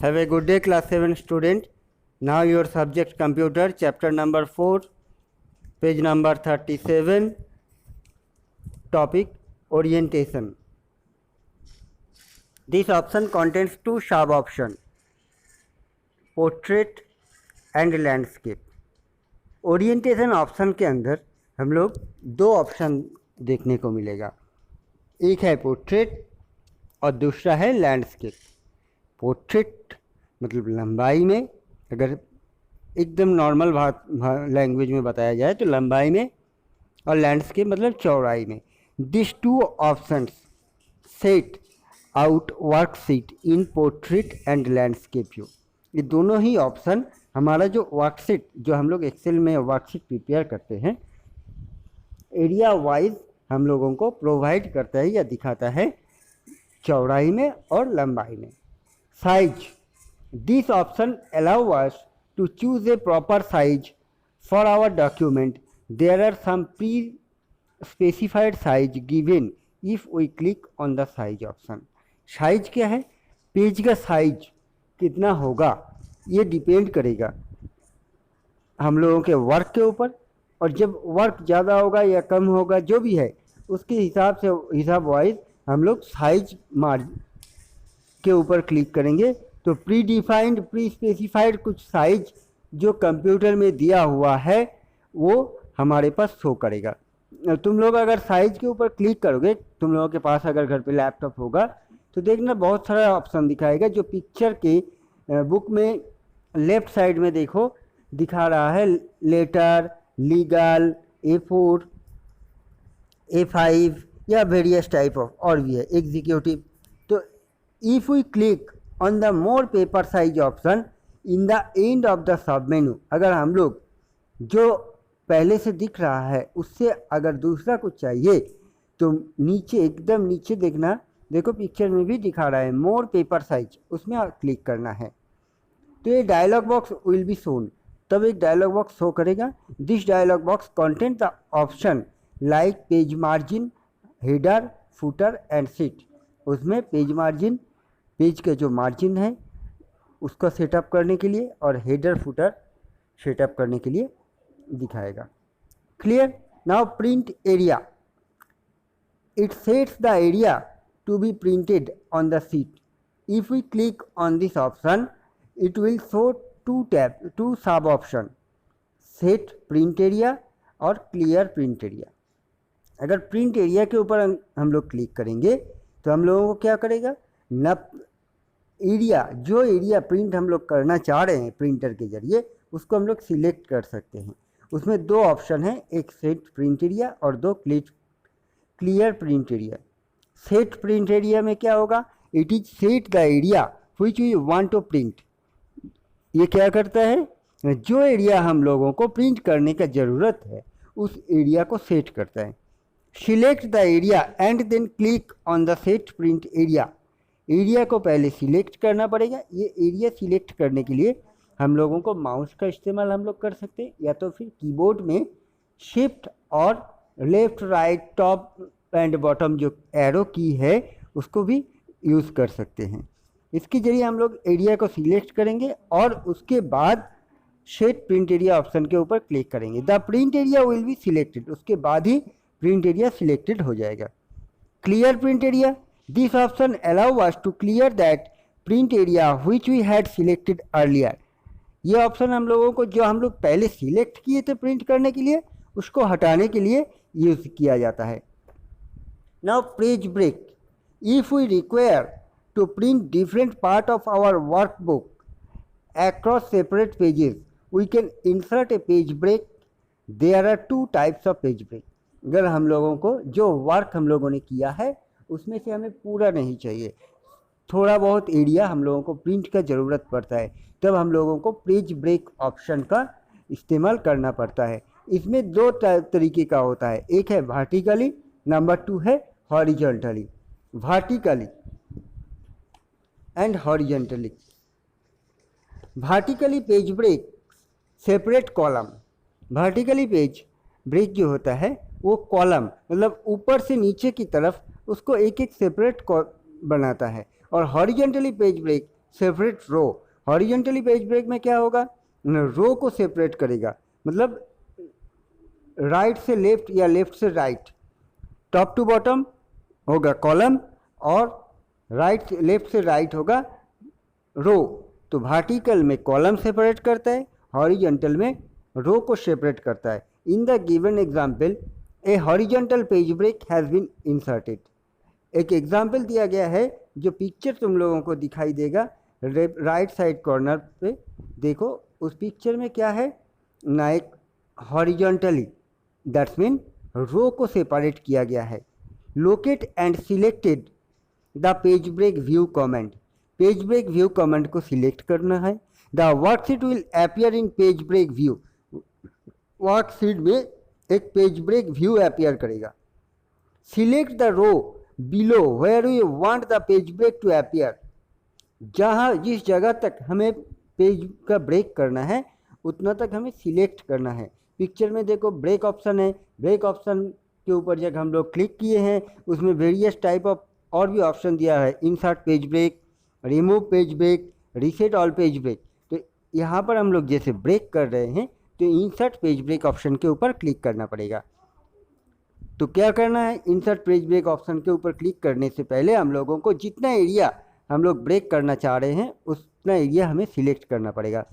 Have a good day, class 7 student. Now your subject computer, chapter number 4, page number 37, topic orientation. This option contains two sub options, portrait and landscape. Orientation option के अंदर हम लोग दो option देखने को मिलेगा, एक है पोर्ट्रेट और दूसरा है लैंडस्केप। पोर्ट्रेट मतलब लंबाई में, अगर एकदम नॉर्मल लैंग्वेज में बताया जाए तो लंबाई में, और लैंडस्केप मतलब चौड़ाई में। This two options set out worksheet in portrait and landscape view. ये दोनों ही ऑप्शन हमारा जो वर्कशीट, जो हम लोग एक्सेल में वर्कशीट प्रिपेयर करते हैं, एरिया वाइज हम लोगों को प्रोवाइड करता है या दिखाता है चौड़ाई में और लंबाई में। Size, this option allow us to choose a proper size for our document. There are some pre specified size given if we click on the size option. Size क्या है? पेज का साइज कितना होगा ये डिपेंड करेगा हम लोगों के वर्क के ऊपर, और जब वर्क ज़्यादा होगा या कम होगा जो भी है उसके हिसाब वाइज हम लोग साइज मार्जिन के ऊपर क्लिक करेंगे तो प्री डिफाइंड प्री स्पेसिफाइड कुछ साइज जो कंप्यूटर में दिया हुआ है वो हमारे पास शो करेगा। तुम लोग अगर साइज के ऊपर क्लिक करोगे, तुम लोगों के पास अगर घर पे लैपटॉप होगा तो देखना बहुत सारा ऑप्शन दिखाएगा। जो पिक्चर के बुक में लेफ्ट साइड में देखो दिखा रहा है लेटर, लीगल, A4, A5 या वेरियस टाइप ऑफ, और भी है एग्जीक्यूटिव। तो if we click on the more paper size option in the end of the submenu, अगर हम लोग जो पहले से दिख रहा है उससे अगर दूसरा कुछ चाहिए तो नीचे, एकदम नीचे देखना, देखो पिक्चर में भी दिखा रहा है मोर पेपर साइज, उसमें क्लिक करना है तो ये dialog box will be shown. तब एक डायलॉग बॉक्स शो करेगा। This dialog box content the option like page margin, header, footer and sheet. उसमें पेज मार्जिन, पेज के जो मार्जिन है उसको सेटअप करने के लिए, और हेडर फुटर सेटअप करने के लिए दिखाएगा। Clear? Now print area, it sets the area to be printed on the sheet. If we click on this option, it will show two sub option, set print area और clear print area। अगर print area के ऊपर हम लोग click करेंगे तो हम लोगों को क्या करेगा, न एरिया, जो एरिया प्रिंट हम लोग करना चाह रहे हैं प्रिंटर के जरिए उसको हम लोग सिलेक्ट कर सकते हैं। उसमें दो ऑप्शन है, एक सेट प्रिंट एरिया और दो clear print area. Set print area में क्या होगा, it is set the area which we want to print. ये क्या करता है, जो एरिया हम लोगों को प्रिंट करने का ज़रूरत है उस एरिया को सेट करता है। Select the area and then click on the set print area. Area को पहले सिलेक्ट करना पड़ेगा। ये एरिया सिलेक्ट करने के लिए हम लोगों को माउस का इस्तेमाल हम लोग कर सकते हैं, या तो फिर कीबोर्ड में शिफ्ट और left right top and bottom जो एरो की है उसको भी यूज़ कर सकते हैं। इसके जरिए हम लोग एरिया को सिलेक्ट करेंगे और उसके बाद सेट प्रिंट एरिया ऑप्शन के ऊपर क्लिक करेंगे। The print area will be selected, उसके बाद ही प्रिंट एरिया सिलेक्टेड हो जाएगा। Clear print area, this option allow us to clear that print area which we had selected earlier. ये option हम लोगों को, जो हम लोग पहले सिलेक्ट किए थे प्रिंट करने के लिए, उसको हटाने के लिए यूज़ किया जाता है। Now page break, if we require to print different part of our workbook across separate pages, we can insert a page break. There are two types of page break. अगर हम लोगों को जो वर्क हम लोगों ने किया है उसमें से हमें पूरा नहीं चाहिए, थोड़ा बहुत एरिया हम लोगों को प्रिंट का ज़रूरत पड़ता है, तब हम लोगों को पेज ब्रेक ऑप्शन का इस्तेमाल करना पड़ता है। इसमें दो तरीके का होता है, एक है वर्टिकली, नंबर 2 है horizontally. Vertically and horizontally. Vertically page break separate column. Vertically page break जो होता है वो कॉलम मतलब ऊपर से नीचे की तरफ उसको एक एक सेपरेट बनाता है, और हॉरिजॉन्टली पेज ब्रेक सेपरेट रो। हॉरिजॉन्टली पेज ब्रेक में क्या होगा, रो को सेपरेट करेगा, मतलब राइट से लेफ्ट या लेफ्ट से राइट, टॉप टू बॉटम होगा कॉलम और राइट लेफ्ट से राइट होगा रो। तो वर्टिकल में कॉलम सेपरेट करता है, हॉरिजॉन्टल में रो को सेपरेट करता है। In the given example a horizontal page break has been inserted. एक एग्जाम्पल दिया गया है, जो पिक्चर तुम लोगों को दिखाई देगा राइट साइड कॉर्नर पे, देखो उस पिक्चर में क्या है ना, एक हॉरिजॉन्टली दैट्स मीन रो को सेपरेट किया गया है। Locate and selected the page break view comment. Page break view comment को सिलेक्ट करना है। The worksheet will appear in page break view. Worksheet में एक पेज ब्रेक व्यू अपीयर करेगा। Select the row below where you want the page break to appear. जहाँ जिस जगह तक हमें पेज का ब्रेक करना है उतना तक हमें सिलेक्ट करना है। पिक्चर में देखो ब्रेक ऑप्शन है, ब्रेक ऑप्शन के ऊपर जब हम लोग क्लिक किए हैं उसमें वेरियस टाइप ऑफ और भी ऑप्शन दिया है, insert page break, remove page break, reset all page break. तो यहाँ पर हम लोग जैसे ब्रेक कर रहे हैं तो इंसर्ट पेज ब्रेक ऑप्शन के ऊपर क्लिक करना पड़ेगा। तो क्या करना है, इंसर्ट पेज ब्रेक ऑप्शन के ऊपर क्लिक करने से पहले हम लोगों को जितना एरिया हम लोग ब्रेक करना चाह रहे हैं उतना एरिया हमें सिलेक्ट करना पड़ेगा।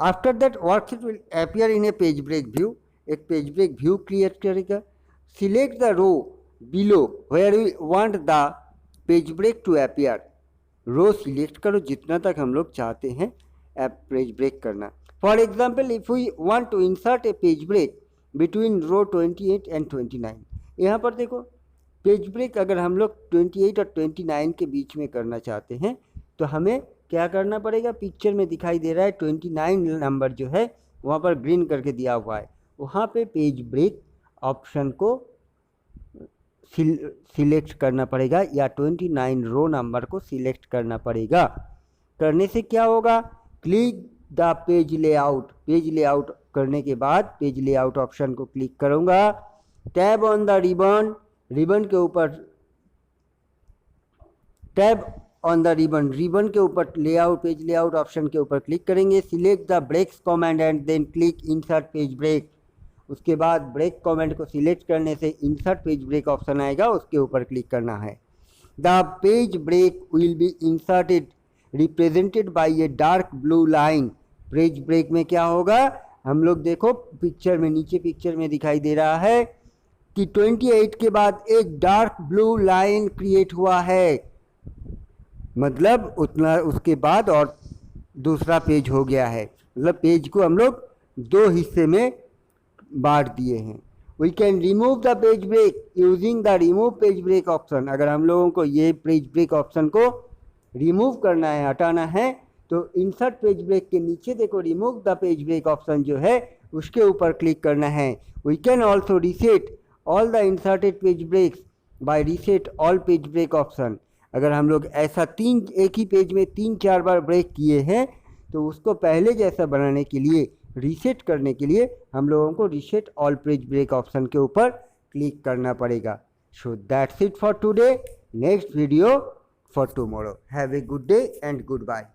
After that worksheet will appear in a page break view. एक पेज ब्रेक व्यू क्रिएट करेगा। Select the row below where you want the page break to appear. Row select करो जितना तक हम लोग चाहते हैं पेज ब्रेक करना। For example if we want to insert a page break between row 28 and 29। यहाँ पर देखो पेज ब्रेक अगर हम लोग 28 और 29 के बीच में करना चाहते हैं तो हमें क्या करना पड़ेगा, पिक्चर में दिखाई दे रहा है 29 नंबर जो है वहाँ पर ग्रीन करके दिया हुआ है, वहाँ पे पेज ब्रेक ऑप्शन को सिलेक्ट करना पड़ेगा या 29 रो नंबर को सिलेक्ट करना पड़ेगा। करने से क्या होगा, click the page layout. Page layout करने के बाद पेज लेआउट ऑप्शन को क्लिक करूँगा। Tab on the ribbon, ribbon के ऊपर tab on the ribbon, ribbon के ऊपर लेआउट पेज लेआउट ऑप्शन के ऊपर क्लिक करेंगे। Select the breaks command and then click insert page break. उसके बाद ब्रेक कमेंट को सिलेक्ट करने से इंसर्ट पेज ब्रेक ऑप्शन आएगा, उसके ऊपर क्लिक करना है। The page break will be inserted represented by a dark blue line. Page break में क्या होगा, हम लोग देखो पिक्चर में नीचे पिक्चर में दिखाई दे रहा है कि 28 के बाद एक डार्क ब्लू लाइन क्रिएट हुआ है, मतलब उतना उसके बाद और दूसरा पेज हो गया है, मतलब पेज को हम लोग दो हिस्से में बांट दिए हैं। We can remove the page break using the remove page break option. अगर हम लोगों को ये पेज ब्रेक ऑप्शन को रिमूव करना है, हटाना है, तो इंसर्ट पेज ब्रेक के नीचे देखो remove the page break option जो है उसके ऊपर क्लिक करना है। We can also reset all the inserted page breaks by reset all page break option. अगर हम लोग ऐसा एक ही पेज में 3-4 बार ब्रेक किए हैं तो उसको पहले जैसा बनाने के लिए रीसेट करने के लिए हम लोगों को reset all page break option के ऊपर क्लिक करना पड़ेगा। So that's it for today. Next video for tomorrow. Have a good day and good bye.